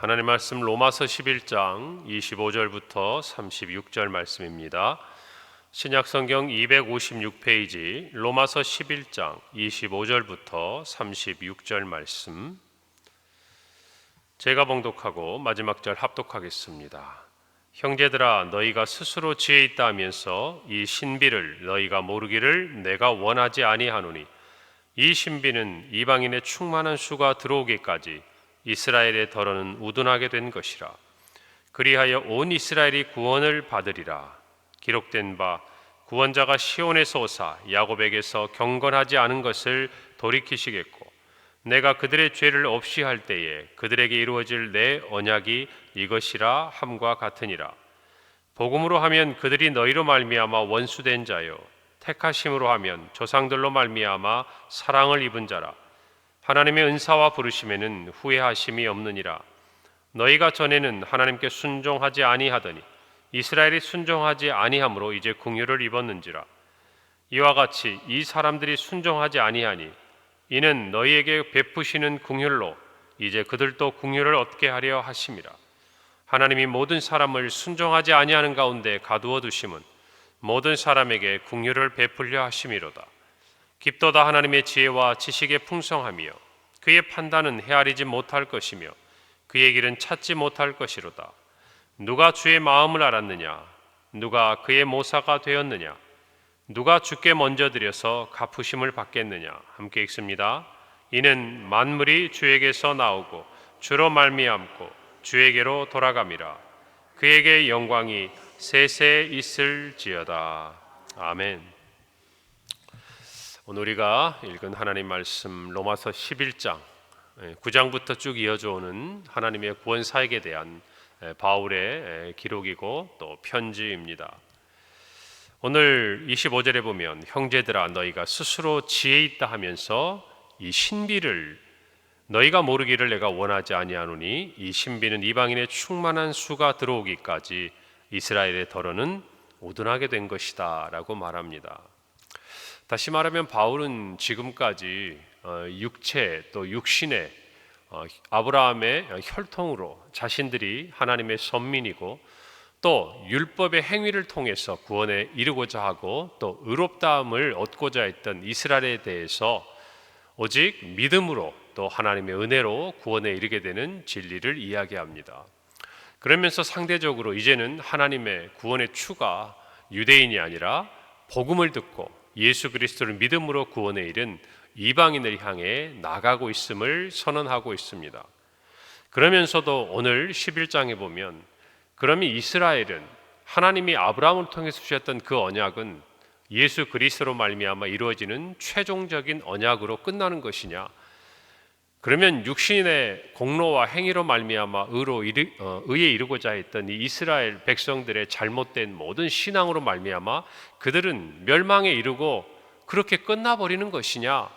하나님 말씀 로마서 11장 25절부터 36절 말씀입니다. 신약성경 256페이지 로마서 11장 25절부터 36절 말씀, 제가 봉독하고 마지막 절 합독하겠습니다. 형제들아, 너희가 스스로 지혜 있다 하면서 이 신비를 너희가 모르기를 내가 원하지 아니하노니, 이 신비는 이방인의 충만한 수가 들어오기까지 이스라엘의 덜어는 우둔하게 된 것이라. 그리하여 온 이스라엘이 구원을 받으리라. 기록된 바 구원자가 시온에서 오사 야곱에게서 경건하지 않은 것을 돌이키시겠고, 내가 그들의 죄를 없이 할 때에 그들에게 이루어질 내 언약이 이것이라 함과 같으니라. 복음으로 하면 그들이 너희로 말미암아 원수된 자요, 택하심으로 하면 조상들로 말미암아 사랑을 입은 자라. 하나님의 은사와 부르심에는 후회하심이 없느니라. 너희가 전에는 하나님께 순종하지 아니하더니 이스라엘이 순종하지 아니함으로 이제 긍휼을 입었는지라. 이와 같이 이 사람들이 순종하지 아니하니 이는 너희에게 베푸시는 긍휼로 이제 그들도 긍휼을 얻게 하려 하심이라. 하나님이 모든 사람을 순종하지 아니하는 가운데 가두어 두심은 모든 사람에게 긍휼을 베풀려 하심이로다. 깊도다 하나님의 지혜와 지식의 풍성하며 그의 판단은 헤아리지 못할 것이며 그의 길은 찾지 못할 것이로다. 누가 주의 마음을 알았느냐? 누가 그의 모사가 되었느냐? 누가 주께 먼저 드려서 갚으심을 받겠느냐? 함께 읽습니다. 이는 만물이 주에게서 나오고 주로 말미암고 주에게로 돌아감이라. 그에게 영광이 세세 있을지어다. 아멘. 오늘 우리가 읽은 하나님 말씀 로마서 11장 9장부터 쭉 이어져 오는 하나님의 구원 사역에 대한 바울의 기록이고 또 편지입니다. 오늘 25절에 보면 형제들아, 너희가 스스로 지혜 있다 하면서 이 신비를 너희가 모르기를 내가 원하지 아니하노니, 이 신비는 이방인의 충만한 수가 들어오기까지 이스라엘의 덜어는 우둔하게 된 것이다 라고 말합니다. 다시 말하면 바울은 지금까지 육체 또 육신의 아브라함의 혈통으로 자신들이 하나님의 선민이고 또 율법의 행위를 통해서 구원에 이르고자 하고 또 의롭다함을 얻고자 했던 이스라엘에 대해서 오직 믿음으로 또 하나님의 은혜로 구원에 이르게 되는 진리를 이야기합니다. 그러면서 상대적으로 이제는 하나님의 구원의 추가 유대인이 아니라 복음을 듣고 예수 그리스도를 믿음으로 구원에 이른 이방인을 향해 나가고 있음을 선언하고 있습니다. 그러면서도 오늘 11장에 보면, 그러면 이스라엘은 하나님이 아브라함을 통해서 주셨던 그 언약은 예수 그리스도로 말미암아 이루어지는 최종적인 언약으로 끝나는 것이냐? 그러면 육신의 공로와 행위로 말미암아 의에 이르고자 했던 이 이스라엘 백성들의 잘못된 모든 신앙으로 말미암아 그들은 멸망에 이르고 그렇게 끝나버리는 것이냐?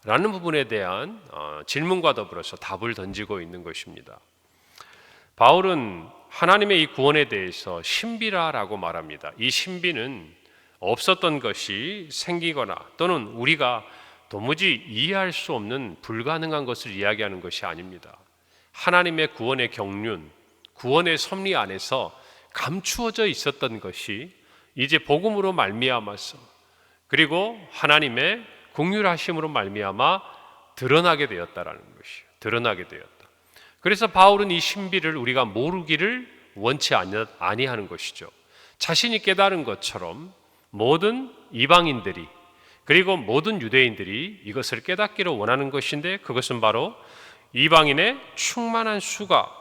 라는 부분에 대한 질문과 더불어서 답을 던지고 있는 것입니다. 바울은 하나님의 이 구원에 대해서 신비라라고 말합니다. 이 신비는 없었던 것이 생기거나 또는 우리가 도무지 이해할 수 없는 불가능한 것을 이야기하는 것이 아닙니다. 하나님의 구원의 경륜, 구원의 섭리 안에서 감추어져 있었던 것이 이제 복음으로 말미암아서, 그리고 하나님의 긍휼하심으로 말미암아 드러나게 되었다라는 것이에요. 드러나게 되었다. 그래서 바울은 이 신비를 우리가 모르기를 원치 아니하는 것이죠. 자신이 깨달은 것처럼 모든 이방인들이 그리고 모든 유대인들이 이것을 깨닫기를 원하는 것인데, 그것은 바로 이방인의 충만한 수가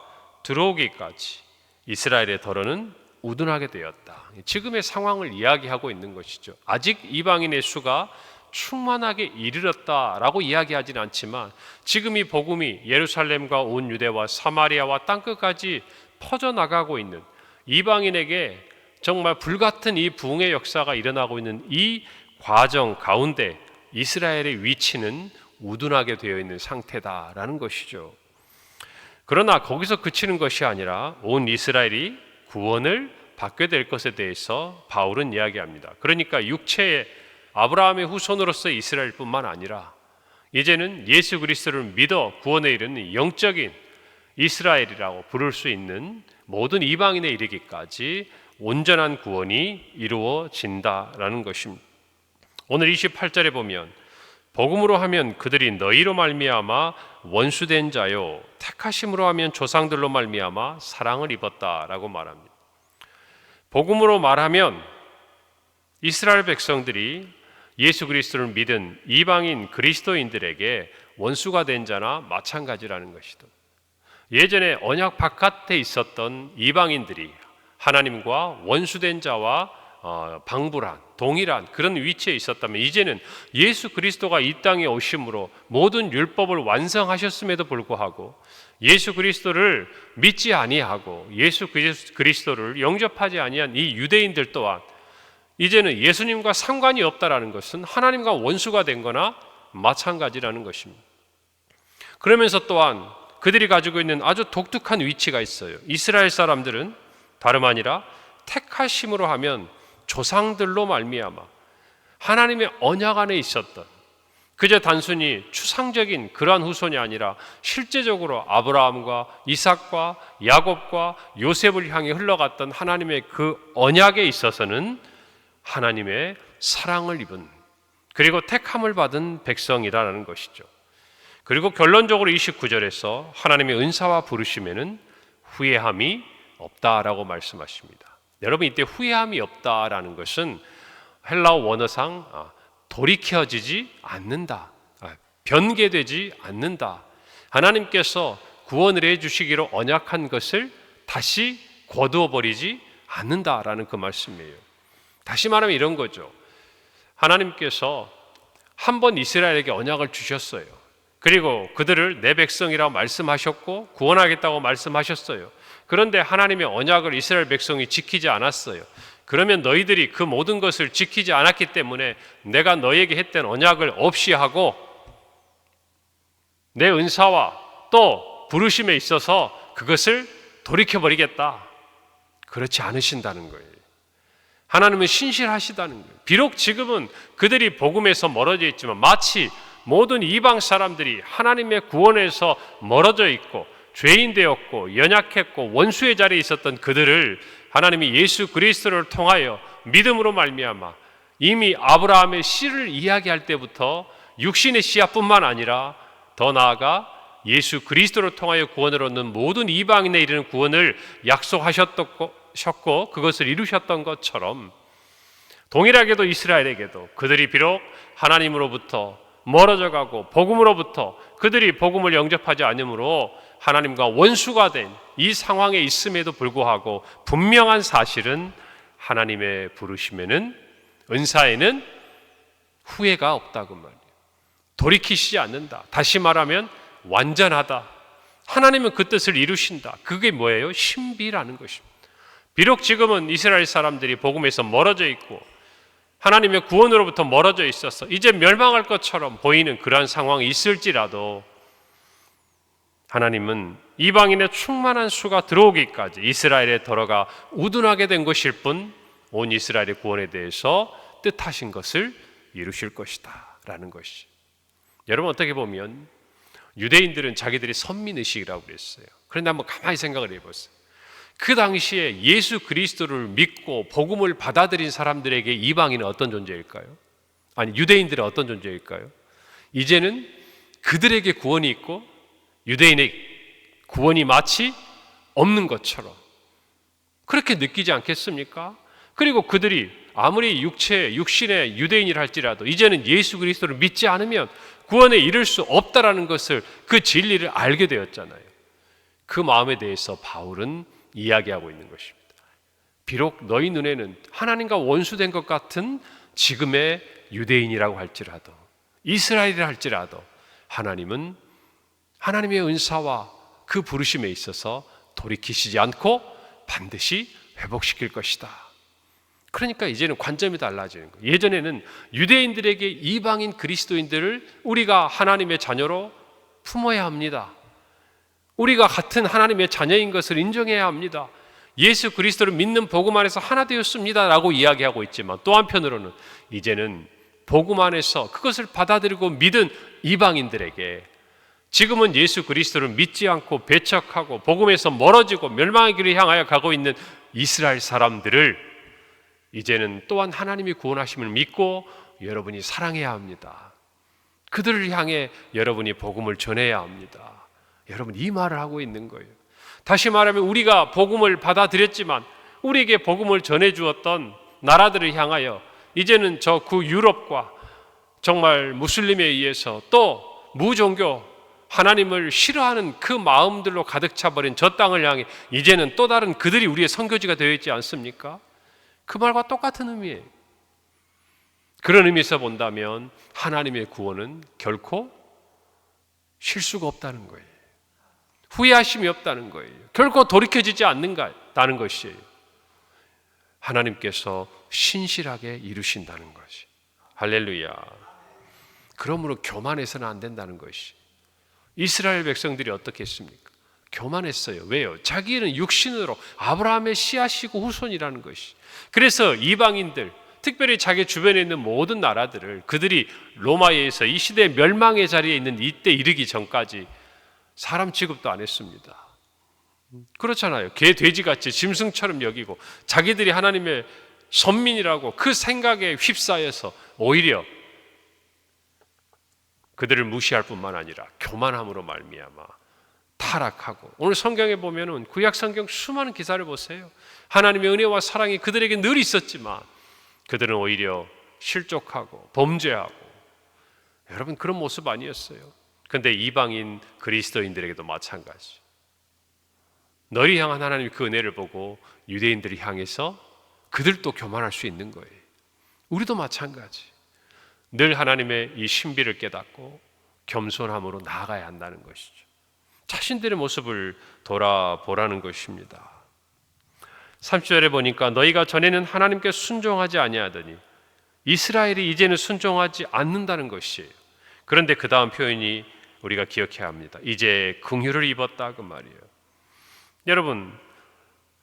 들어오기까지 이스라엘의 덜어는 우둔하게 되었다. 지금의 상황을 이야기하고 있는 것이죠. 아직 이방인의 수가 충만하게 이르렀다라고 이야기하지는 않지만 지금 이 복음이 예루살렘과 온 유대와 사마리아와 땅끝까지 퍼져나가고 있는, 이방인에게 정말 불같은 이 부흥의 역사가 일어나고 있는 이 과정 가운데 이스라엘의 위치는 우둔하게 되어 있는 상태다라는 것이죠. 그러나 거기서 그치는 것이 아니라 온 이스라엘이 구원을 받게 될 것에 대해서 바울은 이야기합니다. 그러니까 육체의 아브라함의 후손으로서 이스라엘뿐만 아니라 이제는 예수 그리스도를 믿어 구원에 이르는 영적인 이스라엘이라고 부를 수 있는 모든 이방인에 이르기까지 온전한 구원이 이루어진다라는 것입니다. 오늘 28절에 보면 복음으로 하면 그들이 너희로 말미암아 원수된 자요 택하심으로 하면 조상들로 말미암아 사랑을 입었다라고 말합니다. 복음으로 말하면 이스라엘 백성들이 예수 그리스도를 믿은 이방인 그리스도인들에게 원수가 된 자나 마찬가지라는 것이다. 예전에 언약 바깥에 있었던 이방인들이 하나님과 원수된 자와 방불한 동일한 그런 위치에 있었다면 이제는 예수 그리스도가 이 땅에 오심으로 모든 율법을 완성하셨음에도 불구하고 예수 그리스도를 믿지 아니하고 예수 그리스도를 영접하지 아니한 이 유대인들 또한 이제는 예수님과 상관이 없다라는 것은 하나님과 원수가 된 거나 마찬가지라는 것입니다. 그러면서 또한 그들이 가지고 있는 아주 독특한 위치가 있어요. 이스라엘 사람들은 다름 아니라 택하심으로 하면 조상들로 말미암아 하나님의 언약 안에 있었던 그저 단순히 추상적인 그러한 후손이 아니라 실제적으로 아브라함과 이삭과 야곱과 요셉을 향해 흘러갔던 하나님의 그 언약에 있어서는 하나님의 사랑을 입은 그리고 택함을 받은 백성이라는 것이죠. 그리고 결론적으로 29절에서 하나님의 은사와 부르심에는 후회함이 없다라고 말씀하십니다. 여러분 이때 후회함이 없다라는 것은 헬라어 원어상 돌이켜지지 않는다, 변개되지 않는다. 하나님께서 구원을 해주시기로 언약한 것을 다시 거두어 버리지 않는다라는 그 말씀이에요. 다시 말하면 이런 거죠. 하나님께서 한 번 이스라엘에게 언약을 주셨어요. 그리고 그들을 내 백성이라고 말씀하셨고 구원하겠다고 말씀하셨어요. 그런데 하나님의 언약을 이스라엘 백성이 지키지 않았어요. 그러면 너희들이 그 모든 것을 지키지 않았기 때문에 내가 너희에게 했던 언약을 없이 하고 내 은사와 또 부르심에 있어서 그것을 돌이켜버리겠다. 그렇지 않으신다는 거예요. 하나님은 신실하시다는 거예요. 비록 지금은 그들이 복음에서 멀어져 있지만 마치 모든 이방 사람들이 하나님의 구원에서 멀어져 있고 죄인 되었고 연약했고 원수의 자리에 있었던 그들을 하나님이 예수 그리스도를 통하여 믿음으로 말미암아 이미 아브라함의 씨를 이야기할 때부터 육신의 씨앗뿐만 아니라 더 나아가 예수 그리스도를 통하여 구원을 얻는 모든 이방인에 이르는 구원을 약속하셨고 그것을 이루셨던 것처럼 동일하게도 이스라엘에게도 그들이 비록 하나님으로부터 멀어져 가고 복음으로부터 그들이 복음을 영접하지 않으므로 하나님과 원수가 된 이 상황에 있음에도 불구하고 분명한 사실은 하나님의 부르심에는 은사에는 후회가 없다고 말이에요. 돌이키시지 않는다. 다시 말하면 완전하다. 하나님은 그 뜻을 이루신다. 그게 뭐예요? 신비라는 것입니다. 비록 지금은 이스라엘 사람들이 복음에서 멀어져 있고 하나님의 구원으로부터 멀어져 있어서 이제 멸망할 것처럼 보이는 그러한 상황이 있을지라도 하나님은 이방인의 충만한 수가 들어오기까지 이스라엘에 들어가 우둔하게 된 것일 뿐 온 이스라엘의 구원에 대해서 뜻하신 것을 이루실 것이다 라는 것이. 여러분 어떻게 보면 유대인들은 자기들이 선민의식이라고 그랬어요. 그런데 한번 가만히 생각을 해보세요. 그 당시에 예수 그리스도를 믿고 복음을 받아들인 사람들에게 이방인은 어떤 존재일까요? 아니 유대인들은 어떤 존재일까요? 이제는 그들에게 구원이 있고 유대인의 구원이 마치 없는 것처럼 그렇게 느끼지 않겠습니까? 그리고 그들이 아무리 육신의 유대인이라 할지라도 이제는 예수 그리스도를 믿지 않으면 구원에 이를 수 없다라는 것을 그 진리를 알게 되었잖아요. 그 마음에 대해서 바울은 이야기하고 있는 것입니다. 비록 너희 눈에는 하나님과 원수된 것 같은 지금의 유대인이라고 할지라도 이스라엘이라 할지라도 하나님은 하나님의 은사와 그 부르심에 있어서 돌이키시지 않고 반드시 회복시킬 것이다. 그러니까 이제는 관점이 달라지는 거예요. 예전에는 유대인들에게 이방인 그리스도인들을 우리가 하나님의 자녀로 품어야 합니다. 우리가 같은 하나님의 자녀인 것을 인정해야 합니다. 예수 그리스도를 믿는 복음 안에서 하나 되었습니다 라고 이야기하고 있지만 또 한편으로는 이제는 복음 안에서 그것을 받아들이고 믿은 이방인들에게 지금은 예수 그리스도를 믿지 않고 배척하고 복음에서 멀어지고 멸망의 길을 향하여 가고 있는 이스라엘 사람들을 이제는 또한 하나님이 구원하심을 믿고 여러분이 사랑해야 합니다. 그들을 향해 여러분이 복음을 전해야 합니다. 여러분, 이 말을 하고 있는 거예요. 다시 말하면 우리가 복음을 받아들였지만 우리에게 복음을 전해 주었던 나라들을 향하여 이제는 저 유럽과 정말 무슬림에 의해서 또 무종교 하나님을 싫어하는 그 마음들로 가득 차버린 저 땅을 향해 이제는 또 다른 그들이 우리의 선교지가 되어 있지 않습니까? 그 말과 똑같은 의미예요. 그런 의미에서 본다면 하나님의 구원은 결코 실수가 없다는 거예요. 후회하심이 없다는 거예요. 결코 돌이켜지지 않는다는 것이에요. 하나님께서 신실하게 이루신다는 것이. 할렐루야. 그러므로 교만해서는 안 된다는 것이. 이스라엘 백성들이 어떻게 했습니까? 교만했어요. 왜요? 자기는 육신으로 아브라함의 씨앗이고 후손이라는 것이. 그래서 이방인들, 특별히 자기 주변에 있는 모든 나라들을 그들이 로마에 의해서 이 시대 멸망의 자리에 있는 이때 이르기 전까지 사람 취급도 안 했습니다. 그렇잖아요. 개, 돼지같이 짐승처럼 여기고 자기들이 하나님의 선민이라고 그 생각에 휩싸여서 오히려 그들을 무시할 뿐만 아니라 교만함으로 말미암아 타락하고, 오늘 성경에 보면은 구약 성경 수많은 기사를 보세요. 하나님의 은혜와 사랑이 그들에게 늘 있었지만 그들은 오히려 실족하고 범죄하고, 여러분 그런 모습 아니었어요. 그런데 이방인 그리스도인들에게도 마찬가지. 너를 향한 하나님의 그 은혜를 보고 유대인들을 향해서 그들도 교만할 수 있는 거예요. 우리도 마찬가지. 늘 하나님의 이 신비를 깨닫고 겸손함으로 나아가야 한다는 것이죠. 자신들의 모습을 돌아보라는 것입니다. 30절에 보니까 너희가 전에는 하나님께 순종하지 아니하더니 이스라엘이 이제는 순종하지 않는다는 것이에요. 그런데 그 다음 표현이 우리가 기억해야 합니다. 이제 긍휼을 입었다 그 말이에요. 여러분,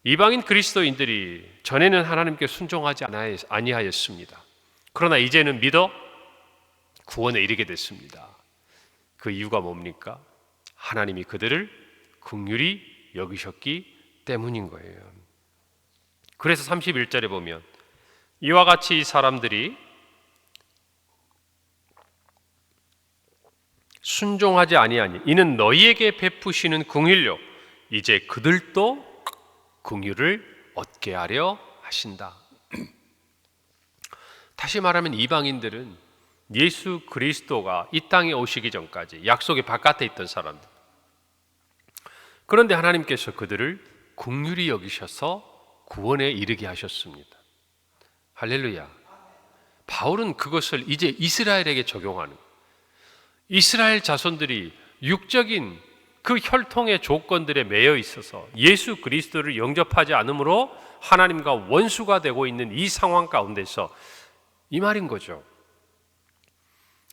이방인 그리스도인들이 전에는 하나님께 순종하지 아니하였습니다. 그러나 이제는 믿어 구원에 이르게 됐습니다. 그 이유가 뭡니까? 하나님이 그들을 긍휼히 여기셨기 때문인 거예요. 그래서 31절에 보면 이와 같이 이 사람들이 순종하지 아니하니 이는 너희에게 베푸시는 긍휼로 이제 그들도 긍휼을 얻게 하려 하신다. 다시 말하면 이방인들은 예수 그리스도가 이 땅에 오시기 전까지 약속의 바깥에 있던 사람들. 그런데 하나님께서 그들을 긍휼히 여기셔서 구원에 이르게 하셨습니다. 할렐루야. 바울은 그것을 이제 이스라엘에게 적용하는, 이스라엘 자손들이 육적인 그 혈통의 조건들에 매여 있어서 예수 그리스도를 영접하지 않으므로 하나님과 원수가 되고 있는 이 상황 가운데서 이 말인 거죠.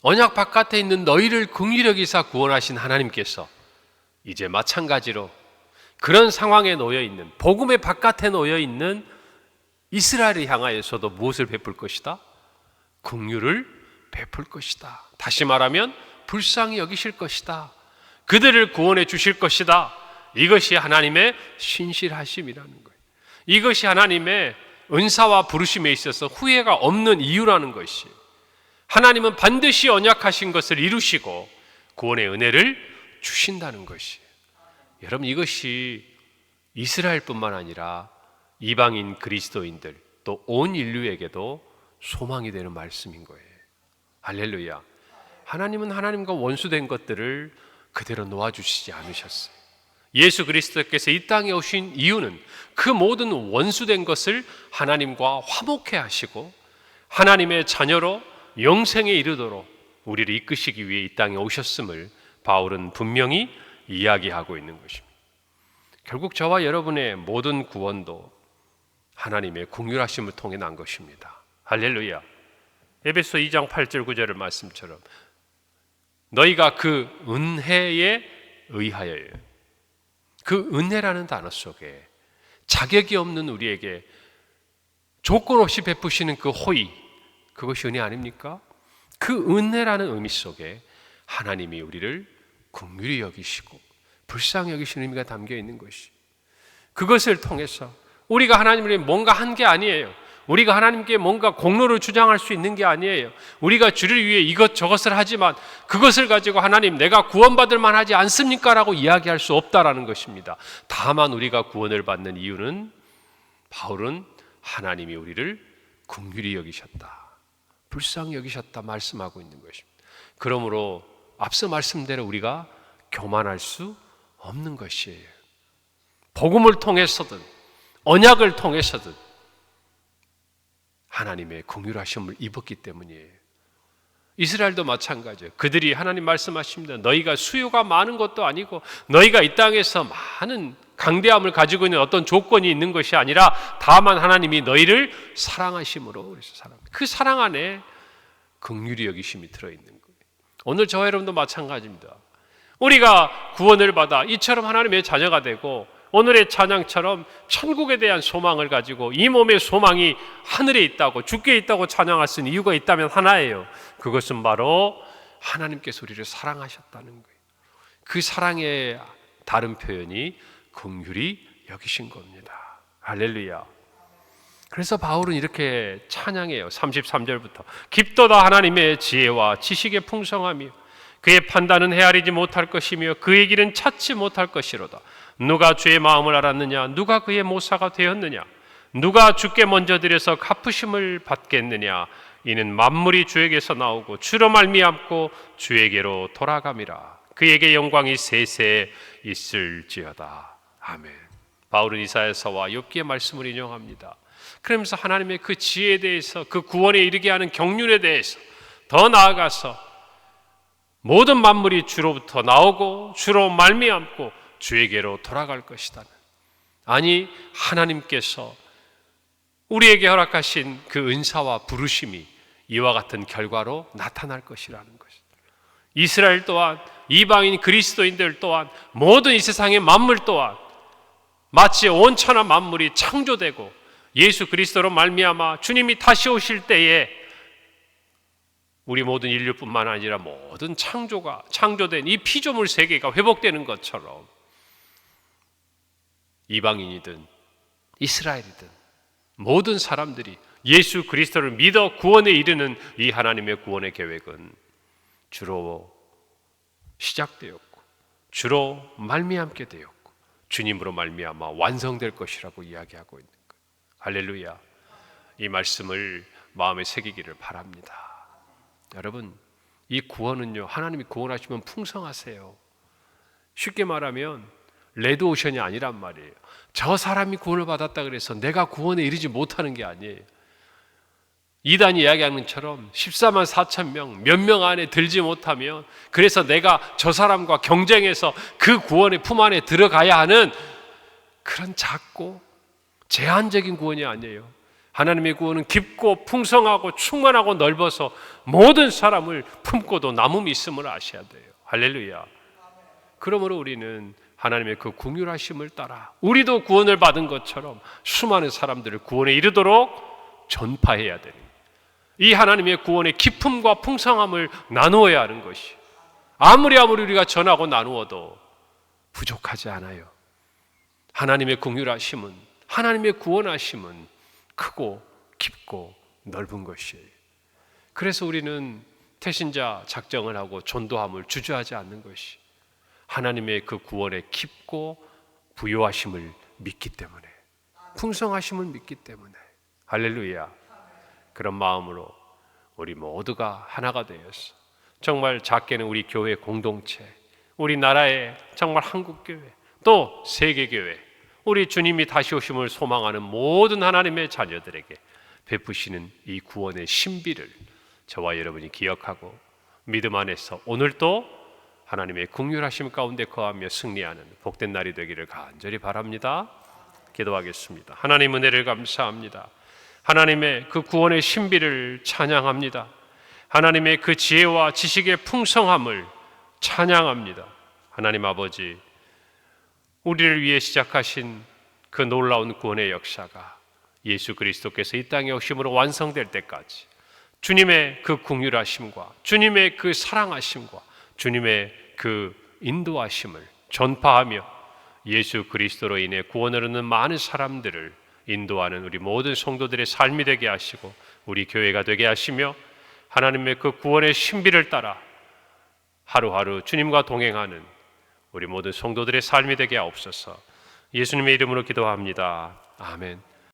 언약 바깥에 있는 너희를 긍휼히 여기사 구원하신 하나님께서 이제 마찬가지로 그런 상황에 놓여 있는, 복음의 바깥에 놓여 있는 이스라엘을 향하여서도 무엇을 베풀 것이다? 긍휼을 베풀 것이다. 다시 말하면 불쌍히 여기실 것이다. 그들을 구원해 주실 것이다. 이것이 하나님의 신실하심이라는 거예요. 이것이 하나님의 은사와 부르심에 있어서 후회가 없는 이유라는 것이, 하나님은 반드시 언약하신 것을 이루시고 구원의 은혜를 주신다는 것이, 여러분 이것이 이스라엘뿐만 아니라 이방인 그리스도인들 또 온 인류에게도 소망이 되는 말씀인 거예요. 할렐루야. 하나님은 하나님과 원수된 것들을 그대로 놓아주시지 않으셨어요. 예수 그리스도께서 이 땅에 오신 이유는 그 모든 원수된 것을 하나님과 화목해 하시고 하나님의 자녀로 영생에 이르도록 우리를 이끄시기 위해 이 땅에 오셨음을 바울은 분명히 이야기하고 있는 것입니다. 결국 저와 여러분의 모든 구원도 하나님의 긍휼하심을 통해 난 것입니다. 할렐루야. 에베소 2장 8절 9절의 말씀처럼 너희가 그 은혜에 의하여요. 그 은혜라는 단어 속에 자격이 없는 우리에게 조건 없이 베푸시는 그 호의, 그것이 은혜 아닙니까? 그 은혜라는 의미 속에 하나님이 우리를 긍휼히 여기시고 불쌍히 여기시는 의미가 담겨 있는 것이, 그것을 통해서 우리가 하나님을 뭔가 한 게 아니에요. 우리가 하나님께 뭔가 공로를 주장할 수 있는 게 아니에요. 우리가 주를 위해 이것저것을 하지만 그것을 가지고 하나님 내가 구원받을 만하지 않습니까? 라고 이야기할 수 없다라는 것입니다. 다만 우리가 구원을 받는 이유는, 바울은 하나님이 우리를 긍휼히 여기셨다, 불쌍히 여기셨다 말씀하고 있는 것입니다. 그러므로 앞서 말씀대로 우리가 교만할 수 없는 것이에요. 복음을 통해서든 언약을 통해서든 하나님의 긍휼하심을 입었기 때문이에요. 이스라엘도 마찬가지예요. 그들이 하나님 말씀하십니다. 너희가 수요가 많은 것도 아니고 너희가 이 땅에서 많은 강대함을 가지고 있는 어떤 조건이 있는 것이 아니라 다만 하나님이 너희를 사랑하심으로, 그래서 그 사랑 안에 긍휼히 여기심이 들어있는 거예요. 오늘 저와 여러분도 마찬가지입니다. 우리가 구원을 받아 이처럼 하나님의 자녀가 되고 오늘의 찬양처럼 천국에 대한 소망을 가지고 이 몸의 소망이 하늘에 있다고, 주께 있다고 찬양할 수 있는 이유가 있다면 하나예요. 그것은 바로 하나님께서 우리를 사랑하셨다는 거예요. 그 사랑의 다른 표현이 긍휼히 여기신 겁니다. 할렐루야. 그래서 바울은 이렇게 찬양해요. 33절부터 깊도다 하나님의 지혜와 지식의 풍성함이요 그의 판단은 헤아리지 못할 것이며 그의 길은 찾지 못할 것이로다. 누가 주의 마음을 알았느냐? 누가 그의 모사가 되었느냐? 누가 주께 먼저 드려서 갚으심을 받겠느냐? 이는 만물이 주에게서 나오고 주로 말미암고 주에게로 돌아감이라. 그에게 영광이 세세 있을지어다. 아멘. 바울은 이사야서와 욥기의 말씀을 인용합니다. 그러면서 하나님의 그 지혜에 대해서, 그 구원에 이르게 하는 경륜에 대해서, 더 나아가서 모든 만물이 주로부터 나오고 주로 말미암고 주에게로 돌아갈 것이다. 아니, 하나님께서 우리에게 허락하신 그 은사와 부르심이 이와 같은 결과로 나타날 것이라는 것입니다. 이스라엘 또한, 이방인 그리스도인들 또한, 모든 이 세상의 만물 또한 마치 온천한 만물이 창조되고 예수 그리스도로 말미암아 주님이 다시 오실 때에 우리 모든 인류뿐만 아니라 모든 창조된 이 피조물 세계가 회복되는 것처럼 이방인이든 이스라엘이든 모든 사람들이 예수 그리스도를 믿어 구원에 이르는 이 하나님의 구원의 계획은 주로 시작되었고 주로 말미암게 되었고 주님으로 말미암아 완성될 것이라고 이야기하고 있는 거예요. 할렐루야. 이 말씀을 마음에 새기기를 바랍니다. 여러분, 이 구원은요, 하나님이 구원하시면 풍성하세요. 쉽게 말하면 레드오션이 아니란 말이에요. 저 사람이 구원을 받았다 그래서 내가 구원에 이르지 못하는 게 아니에요. 이단이 이야기하는 것처럼 14만 4천 명, 몇 명 안에 들지 못하면 그래서 내가 저 사람과 경쟁해서 그 구원의 품 안에 들어가야 하는 그런 작고 제한적인 구원이 아니에요. 하나님의 구원은 깊고 풍성하고 충만하고 넓어서 모든 사람을 품고도 남음이 있음을 아셔야 돼요. 할렐루야. 그러므로 우리는 하나님의 그 긍휼하심을 따라 우리도 구원을 받은 것처럼 수많은 사람들을 구원에 이르도록 전파해야 되는 거예요. 이 하나님의 구원의 기쁨과 풍성함을 나누어야 하는 것이, 아무리 우리가 전하고 나누어도 부족하지 않아요. 하나님의 긍휼하심은, 하나님의 구원하심은 크고 깊고 넓은 것이에요. 그래서 우리는 태신자 작정을 하고 전도함을 주저하지 않는 것이 하나님의 그 구원의 깊고 부요하심을 믿기 때문에, 풍성하심을 믿기 때문에. 할렐루야. 그런 마음으로 우리 모두가 하나가 되어서 정말 작게는 우리 교회 공동체, 우리나라의 정말 한국교회, 또 세계교회, 우리 주님이 다시 오심을 소망하는 모든 하나님의 자녀들에게 베푸시는 이 구원의 신비를 저와 여러분이 기억하고 믿음 안에서 오늘도 하나님의 긍휼하심 가운데 거하며 승리하는 복된 날이 되기를 간절히 바랍니다. 기도하겠습니다. 하나님 은혜를 감사합니다. 하나님의 그 구원의 신비를 찬양합니다. 하나님의 그 지혜와 지식의 풍성함을 찬양합니다. 하나님 아버지, 우리를 위해 시작하신 그 놀라운 구원의 역사가 예수 그리스도께서 이 땅에 오심으로 완성될 때까지 주님의 그 긍휼하심과 주님의 그 사랑하심과 주님의 그 인도하심을 전파하며 예수 그리스도로 인해 구원을 얻는 많은 사람들을 인도하는 우리 모든 성도들의 삶이 되게 하시고 우리 교회가 되게 하시며 하나님의 그 구원의 신비를 따라 하루하루 주님과 동행하는 우리 모든 성도들의 삶이 되게 하옵소서. 예수님의 이름으로 기도합니다. 아멘.